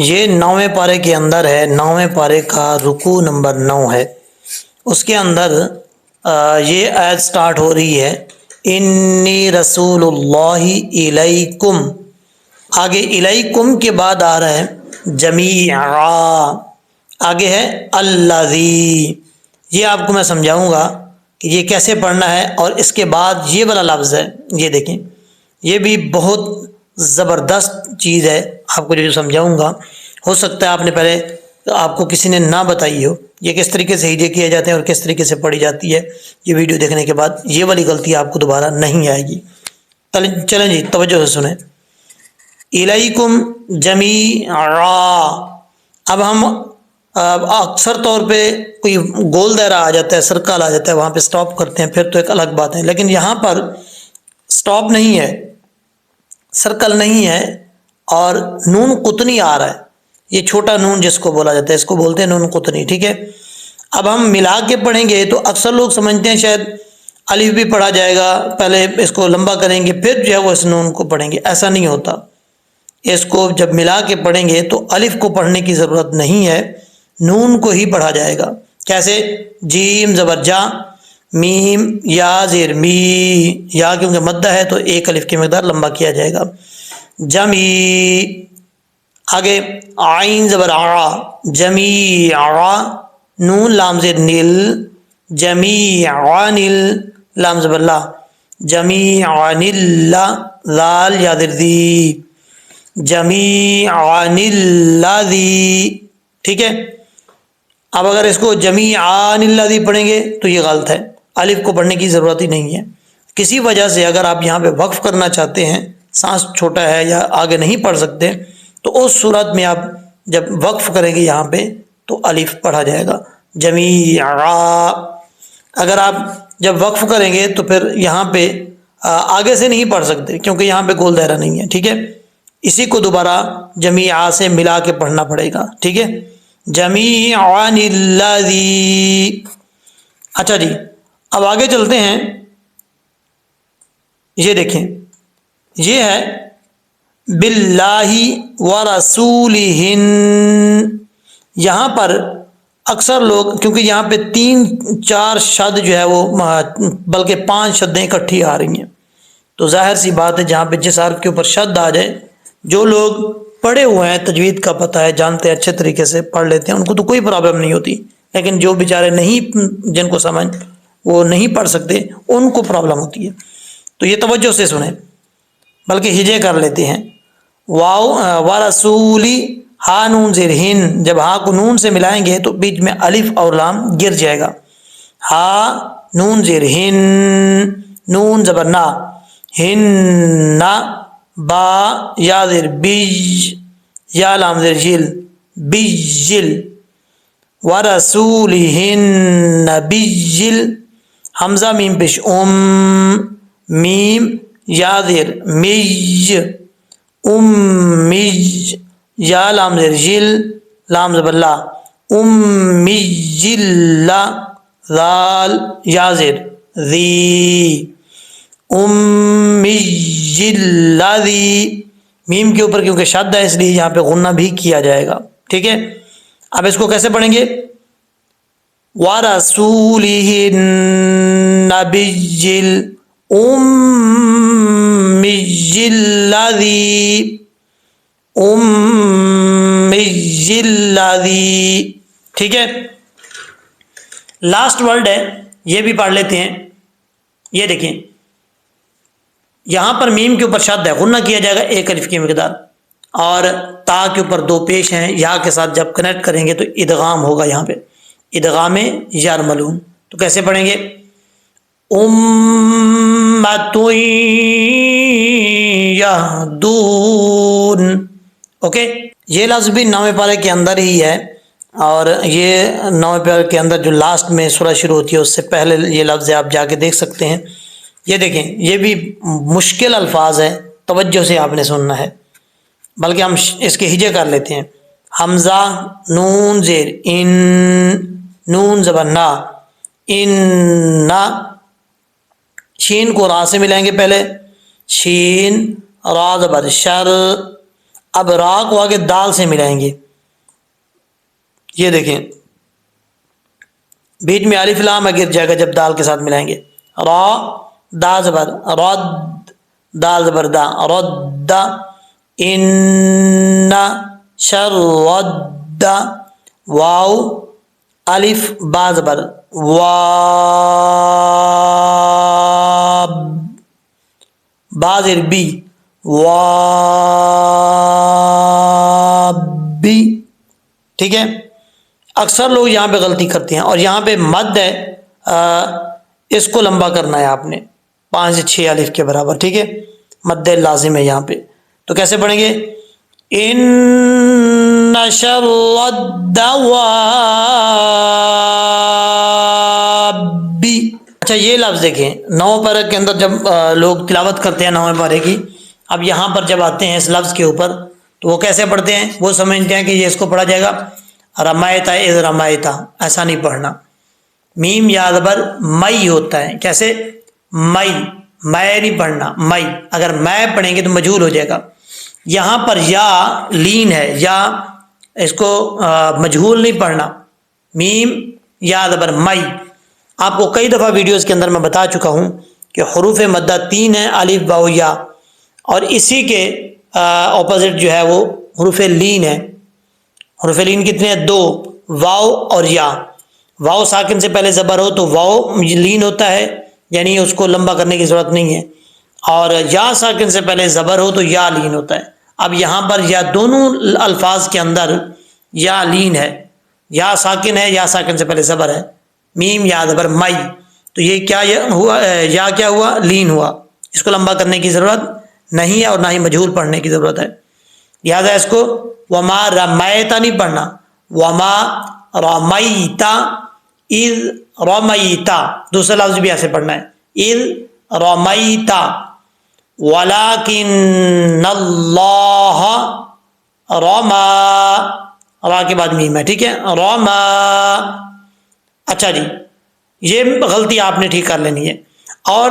یہ 9ویں پارے کے اندر ہے، 9ویں پارے کا رکوع نمبر 9 ہے، اس کے اندر یہ آیت سٹارٹ ہو رہی ہے انی رسول اللہ الیکم، آگے الیکم کے بعد آ رہا ہے جمیعا، آگے ہے الذی، یہ آپ کو میں سمجھاؤں گا کہ یہ کیسے پڑھنا ہے، اور اس کے بعد یہ والا لفظ ہے، یہ دیکھیں یہ بھی بہت زبردست چیز ہے، آپ کو جو سمجھاؤں گا ہو سکتا ہے آپ نے پہلے آپ کو کسی نے نہ بتائی ہو یہ کس طریقے سے ہجے کیے جاتے ہیں اور کس طریقے سے پڑھی جاتی ہے، یہ ویڈیو دیکھنے کے بعد یہ والی غلطی آپ کو دوبارہ نہیں آئے گی۔ چلیں جی توجہ سے سنیں، الیکم جمیعا، اب ہم اکثر طور پہ کوئی گول دائرہ آ جاتا ہے، سرکل آ جاتا ہے، وہاں پہ سٹاپ کرتے ہیں، پھر تو ایک الگ بات ہے، لیکن یہاں پر سٹاپ نہیں ہے، سرکل نہیں ہے، اور نون قطنی آ رہا ہے، یہ چھوٹا نون جس کو بولا جاتا ہے اس کو بولتے ہیں نون قطنی، ٹھیک ہے۔ اب ہم ملا کے پڑھیں گے تو اکثر لوگ سمجھتے ہیں شاید الف بھی پڑھا جائے گا، پہلے اس کو لمبا کریں گے پھر جو ہے وہ اس نون کو پڑھیں گے، ایسا نہیں ہوتا، اس کو جب ملا کے پڑھیں گے تو الف کو پڑھنے کی ضرورت نہیں ہے، نون کو ہی پڑھا جائے گا۔ کیسے؟ جیم زبر جا، میم یا زیر می، یا کیونکہ مدہ ہے تو ایک الف کی مقدار لمبا کیا جائے گا، جمی، آگے عین زبر آ، جمیع، نون لام زیر نیل، جمیع نیل، لام زبر لا، جمیع نیل، لال یا زیر دی، جمیع الذی، ٹھیک ہے۔ اب اگر اس کو جمیعان الذی پڑھیں گے تو یہ غلط ہے، الف کو پڑھنے کی ضرورت ہی نہیں ہے، کسی وجہ سے اگر آپ یہاں پہ وقف کرنا چاہتے ہیں، سانس چھوٹا ہے یا آگے نہیں پڑھ سکتے، تو اس صورت میں آپ جب وقف کریں گے یہاں پہ تو الف پڑھا جائے گا جمیعا، اگر آپ جب وقف کریں گے تو پھر یہاں پہ آگے سے نہیں پڑھ سکتے کیونکہ یہاں پہ گول دائرہ نہیں ہے، ٹھیک ہے، اسی کو دوبارہ جمیعا سے ملا کے پڑھنا پڑے گا، ٹھیک ہے، جمیعان الذی۔ اچھا جی اب آگے چلتے ہیں، یہ دیکھیں یہ ہے باللہ ورسولہ، یہاں پر اکثر لوگ کیونکہ یہاں پہ 3-4 شد جو ہے وہ بلکہ 5 شدیں اکٹھی آ رہی ہیں، تو ظاہر سی بات ہے جہاں پہ جس حرف کے اوپر شد آ جائے، جو لوگ پڑھے ہوئے ہیں تجوید کا پتہ ہے، جانتے ہیں، اچھے طریقے سے پڑھ لیتے ہیں، ان کو تو کوئی پرابلم نہیں ہوتی، لیکن جو بیچارے نہیں، جن کو سمجھ وہ نہیں پڑھ سکتے، ان کو پرابلم ہوتی ہے، تو یہ توجہ سے سنیں، بلکہ ہجے کر لیتے ہیں، واو ورسولی، ہا نون زیر ہن، جب ہا کو نون سے ملائیں گے تو بیچ میں الف اور لام گر جائے گا، ہا نون زیر ہن، نون زبر نا، ہن نا، با یا زیر بیج، یا لام زیر جل، بیجل، ورسولہن نبیل، حمزہ میم پیش میم یا زیر میج، میج، یا لام زیر جل، لام زبر لا، میجل، ذال یا زیر ذی، الذی، میم کے اوپر کیونکہ شد ہے اس لیے یہاں پہ غنہ بھی کیا جائے گا، ٹھیک ہے۔ اب اس کو کیسے پڑھیں گے؟ وَرَسُولِهِ النَّبِيِّ الْأُمِّيِّ الَّذِي، ٹھیک ہے۔ لاسٹ ورڈ ہے، یہ بھی پڑھ لیتے ہیں، یہ دیکھیں یہاں پر میم کے اوپر شد ہے، غنہ کیا جائے گا ایک الف کی مقدار، اور تا کے اوپر 2 پیش ہیں، یا کے ساتھ جب کنیکٹ کریں گے تو ادغام ہوگا، یہاں پہ ادغام یرملون، تو کیسے پڑھیں گے؟ امۃ یہدون، اوکے، یہ لفظ بھی 9ویں پارے کے اندر ہی ہے، اور یہ 9ویں پارے کے اندر جو لاسٹ میں سورہ شروع ہوتی ہے اس سے پہلے یہ لفظ ہے، آپ جا کے دیکھ سکتے ہیں، یہ دیکھیں یہ بھی مشکل الفاظ ہے، توجہ سے آپ نے سننا ہے، بلکہ ہم اس کے ہجے کر لیتے ہیں، حمزہ نون زیر ان، نون زبر نا، ان نا، شین کو را سے ملائیں گے پہلے، شین را زبر شر، اب را کو آگے دال سے ملائیں گے. یہ دیکھیں بیچ میں الف لام گر جائے گا جب دال کے ساتھ ملائیں گے. را دا زبر رد، دال زبر دا رد. ان شرد، واو الف با زبر واب، با زیر بی وابی. ٹھیک ہے. اکثر لوگ یہاں پہ غلطی کرتے ہیں، اور یہاں پہ مد ہے، اس کو لمبا کرنا ہے آپ نے 5 سے 6 الف کے برابر. ٹھیک ہے. مد لازم ہے یہاں پہ. تو کیسے پڑھیں گے؟ ان شر الدواب. اچھا یہ لفظ دیکھیں 9 پارے کے اندر جب لوگ تلاوت کرتے ہیں 9 پارے کی، اب یہاں پر جب آتے ہیں اس لفظ کے اوپر تو وہ کیسے پڑھتے ہیں؟ وہ سمجھتے ہیں کہ یہ اس کو پڑھا جائے گا رمایتا اذ رمایتا، ایسا نہیں پڑھنا. میم یا زبر مئی ہوتا ہے. کیسے؟ مئی، میں نہیں پڑھنا مئی. اگر میں پڑھیں گے تو مجہول ہو جائے گا. یہاں پر یا لین ہے، یا اس کو مجہول نہیں پڑھنا. میم یا زبر مئی. آپ کو کئی دفعہ ویڈیوز کے اندر میں بتا چکا ہوں کہ حروف مدہ 3 ہیں، الف با و یا، اور اسی کے اپوزٹ جو ہے وہ حروف لین ہے. حروف لین کتنے ہیں؟ 2، واو اور یا. واو ساکن سے پہلے زبر ہو تو واو لین ہوتا ہے، یعنی اس کو لمبا کرنے کی ضرورت نہیں ہے، اور یا ساکن سے پہلے زبر ہو تو یا لین ہوتا ہے. اب یہاں پر یا دونوں الفاظ کے اندر یا لین ہے، یا ساکن ہے، یا ساکن سے پہلے زبر ہے. میم یا زبر مئی. تو یہ کیا ہوا؟ یا کیا ہوا؟ لین ہوا. اس کو لمبا کرنے کی ضرورت نہیں ہے، اور نہ ہی مجہول پڑھنے کی ضرورت ہے. لہٰذا اس کو وما رمیتا نہیں پڑھنا، وما رمیتا اذ رمیتا. دوسرا لفظ بھی ایسے پڑھنا ہے، اذ رمیتا. ولکن اللہ رما، را کے بعد میم ہے. ٹھیک ہے. رما. اچھا جی، یہ غلطی آپ نے ٹھیک کر لینی ہے. اور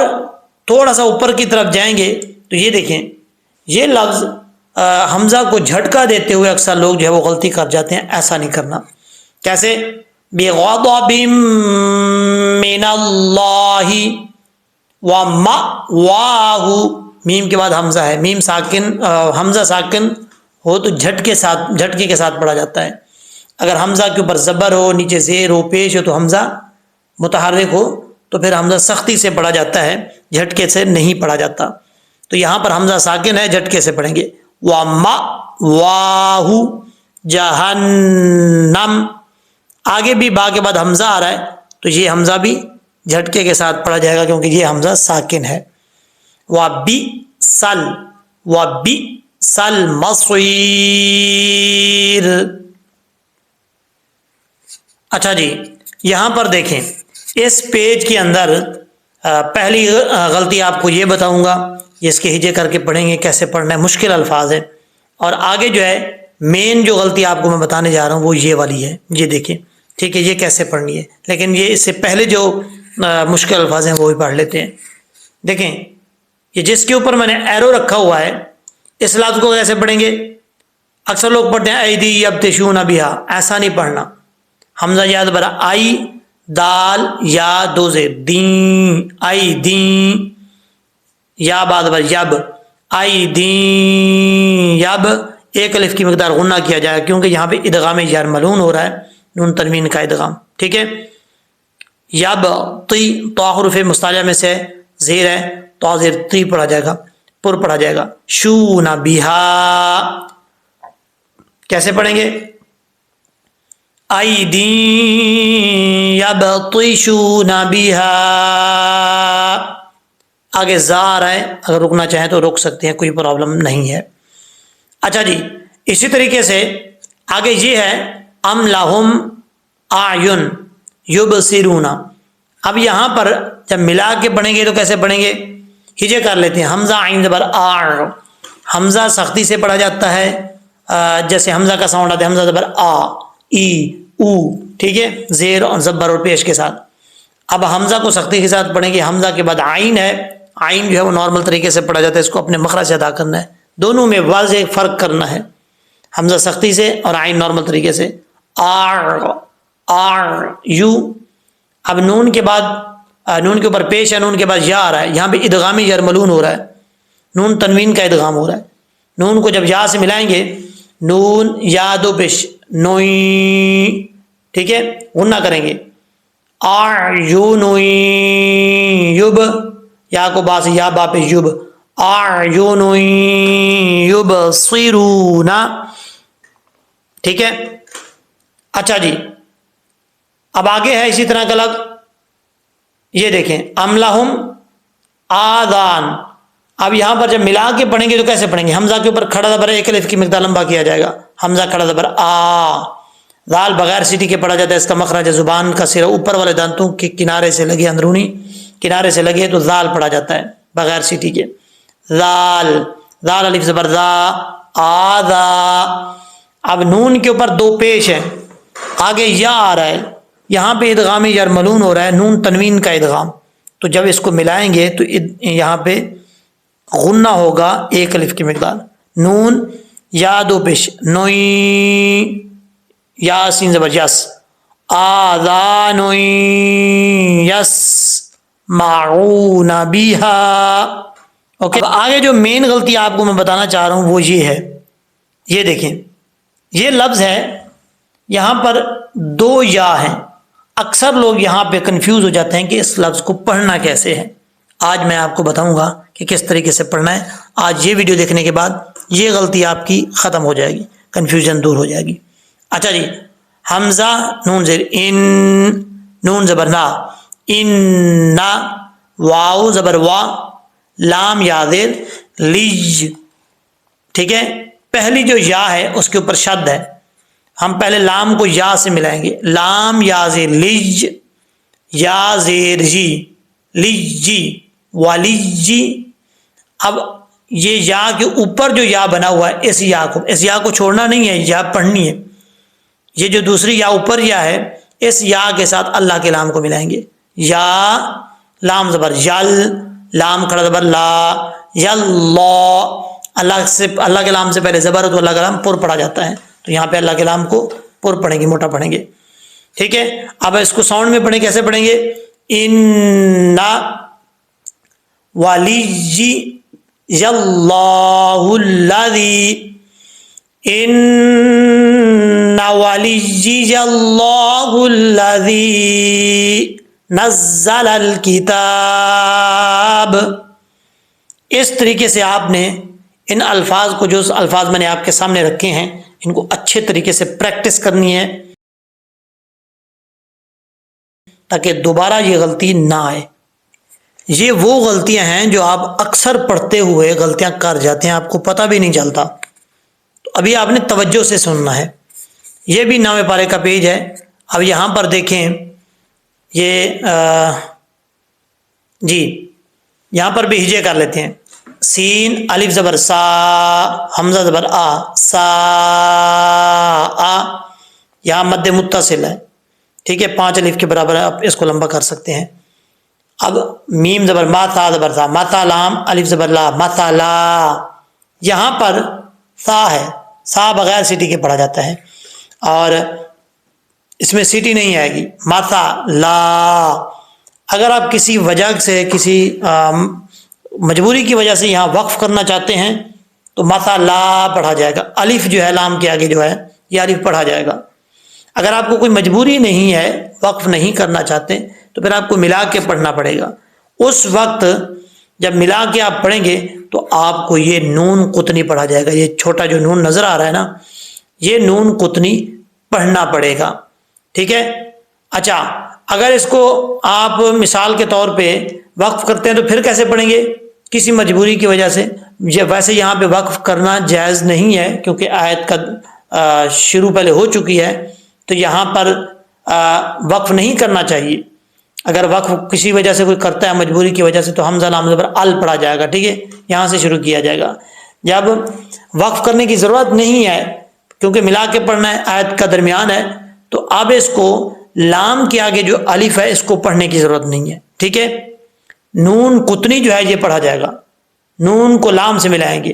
تھوڑا سا اوپر کی طرف جائیں گے تو یہ دیکھیں یہ لفظ حمزہ کو جھٹکا دیتے ہوئے اکثر لوگ جو ہے وہ غلطی کر جاتے ہیں. ایسا نہیں کرنا. کیسے؟ بغضب من اللہ ومأواہ. میم کے بعد حمزہ ہے. میم ساکن، حمزہ ساکن ہو تو جھٹکے کے ساتھ پڑھا جاتا ہے. اگر حمزہ کے اوپر زبر ہو، نیچے زیر ہو، پیش ہو تو حمزہ متحرک ہو تو پھر حمزہ سختی سے پڑھا جاتا ہے، جھٹکے سے نہیں پڑھا جاتا. تو یہاں پر حمزہ ساکن ہے، جھٹکے سے پڑھیں گے. وَمَأْوَاهُ جَهَنَّمْ. آگے بھی با کے بعد حمزہ آ رہا ہے تو یہ حمزہ بھی جھٹکے کے ساتھ پڑھا جائے گا کیونکہ یہ حمزہ ساکن ہے. وَبِئْسَ الْمَصِيرُ. اچھا جی، یہاں پر دیکھیں اس پیج کے اندر پہلی غلطی آپ کو یہ بتاؤں گا، اس کے ہجے کر کے پڑھیں گے کیسے پڑھنا ہے. مشکل الفاظ ہے. اور آگے جو ہے مین جو غلطی آپ کو میں بتانے جا رہا ہوں وہ یہ والی ہے. یہ دیکھیں. ٹھیک ہے. یہ کیسے پڑھنی ہے، لیکن یہ اس سے پہلے جو مشکل الفاظ ہیں وہ بھی پڑھ لیتے ہیں. دیکھیں یہ جس کے اوپر میں نے ایرو رکھا ہوا ہے اس لفظ کو کیسے پڑھیں گے؟ اکثر لوگ پڑھتے ہیں ایدی یبتشون بہا. ایسا نہیں پڑھنا. حمزہ یاد برا آئی، دال یا دو زیر دین، آئی دین. یا بعد بر یب، آئی دین یب. ایک الف کی مقدار غنہ کیا جائے کیونکہ یہاں پہ ادغام یرملون ہو رہا ہے، نون تنوین کا ادغام. ٹھیک ہے. یب تی، تو حروف مستعلیہ میں سے زیر ہے تو زیر تی پڑھا جائے گا، پر پڑھا جائے گا. شو نہ بیہا. کیسے پڑھیں گے؟ ایدین یبطشون بہا. آگے زا آ رہا ہے، اگر رکنا چاہیں تو رک سکتے ہیں، کوئی پرابلم نہیں ہے. اچھا جی، اسی طریقے سے آگے یہ ہے ام لہم اعین یبصرون. اب یہاں پر جب ملا کے پڑھیں گے تو کیسے پڑھیں گے؟ ہجے کر لیتے ہیں. حمزہ عین زبر آ. حمزہ سختی سے پڑھا جاتا ہے، جیسے حمزہ کا ساؤنڈ آتا ہے حمزہ زبر آ، ای، او. ٹھیک ہے. زیر اور زبر اور پیش کے ساتھ. اب حمزہ کو سختی کے ساتھ پڑھیں گے. حمزہ کے بعد عین ہے. عین جو ہے وہ نارمل طریقے سے پڑھا جاتا ہے، اس کو اپنے مخرج سے ادا کرنا ہے. دونوں میں واضح فرق کرنا ہے، حمزہ سختی سے اور عین نارمل طریقے سے. آر یو. اب نون کے بعد نون کے اوپر پیش ہے، نون کے بعد یا آ رہا ہے، یہاں پہ ادغامی یرملون ہو رہا ہے، نون تنوین کا ادغام ہو رہا ہے. نون کو جب یا سے ملائیں گے، نون یا دو پیش نوئی، ٹھیک ہے، غنہ کریں گے. یوب، یا کو با سے یا با پیش یوب. یبصرون، ٹھیک ہے. اچھا جی، اب آگے ہے اسی طرح کا لگ، یہ دیکھیں ام لہم آذان. اب یہاں پر جب ملا کے پڑھیں گے تو کیسے پڑھیں گے؟ حمزہ کے اوپر کھڑا زبر ایک الف کی مقدار لمبا کیا جائے گا، حمزہ کھڑا زبر آ. ذال بغیر سیٹی کے پڑھا جاتا ہے، اس کا مخرج زبان کا سرا اوپر والے دانتوں کے کنارے سے لگے، اندرونی کنارے سے لگے تو ذال پڑھا جاتا ہے بغیر سیٹی کے. ذال، ذال الف زبر ذا، آذا. اب نون کے اوپر دو پیش ہے، آگے یا آ رہا ہے، یہاں پہ ادغام یرملون ہو رہا ہے، نون تنوین کا ادغام. تو جب اس کو ملائیں گے تو یہاں پہ غنہ ہوگا ایک الف کی مقدار. نون یا دو پیش نوئی، یا سین زبر یس، آذان یس معون بیہا. اوکے، آگے جو مین غلطی آپ کو میں بتانا چاہ رہا ہوں وہ یہ ہے، یہ دیکھیں یہ لفظ ہے، یہاں پر دو یا ہیں. اکثر لوگ یہاں پہ کنفیوز ہو جاتے ہیں کہ اس لفظ کو پڑھنا کیسے ہے. آج میں آپ کو بتاؤں گا کہ کس طریقے سے پڑھنا ہے. آج یہ ویڈیو دیکھنے کے بعد یہ غلطی آپ کی ختم ہو جائے گی، کنفیوژن دور ہو جائے گی. اچھا جی، حمزہ نون زیر ان، نون زبر نا، ان، واو زبر وا، لام یا زیر لیج، ٹھیک ہے. پہلی جو یا ہے اس کے اوپر شد ہے، ہم پہلے لام کو یا سے ملائیں گے، لام یا زیر لیج، یا زیر جی، لیجی، والیجی. اب یہ یا کے اوپر جو یا بنا ہوا ہے، اس یا کو چھوڑنا نہیں ہے، یا پڑھنی ہے. یہ جو دوسری یا اوپر یا ہے، اس یا کے ساتھ اللہ کے لام کو ملائیں گے. یا لام زبر یل، لام کھڑا زبر لا، یلا. اللہ کے لام سے پہلے زبر ہے تو اللہ کا لام پر پڑھا جاتا ہے، تو یہاں پہ اللہ کے لام کو پر پڑھیں گے، موٹا پڑھیں گے، ٹھیک ہے. اب اس کو ساؤنڈ میں پڑھیں، کیسے پڑھیں گے؟ ان ولی اللہ الذی، ان ولی اللہ الذی نزل الکتاب. اس طریقے سے آپ نے ان الفاظ کو، جو الفاظ میں نے آپ کے سامنے رکھے ہیں، ان کو اچھے طریقے سے پریکٹس کرنی ہے تاکہ دوبارہ یہ غلطی نہ آئے. یہ وہ غلطیاں ہیں جو آپ اکثر پڑھتے ہوئے غلطیاں کر جاتے ہیں، آپ کو پتہ بھی نہیں چلتا. تو ابھی آپ نے توجہ سے سننا ہے. یہ بھی 9ویں پارے کا پیج ہے. اب یہاں پر دیکھیں، یہ جی یہاں پر بھی ہجے کر لیتے ہیں. سین الف زبر سا، حمزہ زبر آ، سا آ. یہاں مد متصل ہے، ٹھیک ہے، 5 الف کے برابر ہے، آپ اس کو لمبا کر سکتے ہیں. اب میم زبر ما، تا زبر تھا، ماتا لام الف زبر لا، ماتا لا. یہاں پر سا ہے، سا بغیر سیٹی کے پڑھا جاتا ہے اور اس میں سیٹی نہیں آئے گی. ماتا لا. اگر آپ کسی وجہ سے، کسی مجبوری کی وجہ سے یہاں وقف کرنا چاہتے ہیں تو ماتا لا پڑھا جائے گا. الف جو ہے لام کے آگے جو ہے یہ الف پڑھا جائے گا. اگر آپ کو کوئی مجبوری نہیں ہے، وقف نہیں کرنا چاہتے، تو پھر آپ کو ملا کے پڑھنا پڑے گا. اس وقت جب ملا کے آپ پڑھیں گے تو آپ کو یہ نون قطنی پڑھا جائے گا. یہ چھوٹا جو نون نظر آ رہا ہے نا، یہ نون قطنی پڑھنا پڑے گا، ٹھیک ہے. اچھا، اگر اس کو آپ مثال کے طور پہ وقف کرتے ہیں تو پھر کیسے پڑھیں گے؟ کسی مجبوری کی وجہ سے. ویسے یہاں پہ وقف کرنا جائز نہیں ہے کیونکہ آیت کا شروع پہلے ہو چکی ہے، تو یہاں پر وقف نہیں کرنا چاہیے. اگر وقف کسی وجہ سے کوئی کرتا ہے مجبوری کی وجہ سے تو حمزہ لام زبر ال پڑھا جائے گا، ٹھیک ہے، یہاں سے شروع کیا جائے گا. جب وقف کرنے کی ضرورت نہیں ہے کیونکہ ملا کے پڑھنا ہے، آیت کا درمیان ہے، تو اب اس کو لام کے آگے جو الف ہے اس کو پڑھنے کی ضرورت نہیں ہے، ٹھیک ہے. نون قطنی جو ہے یہ پڑھا جائے گا، نون کو لام سے ملائیں گے،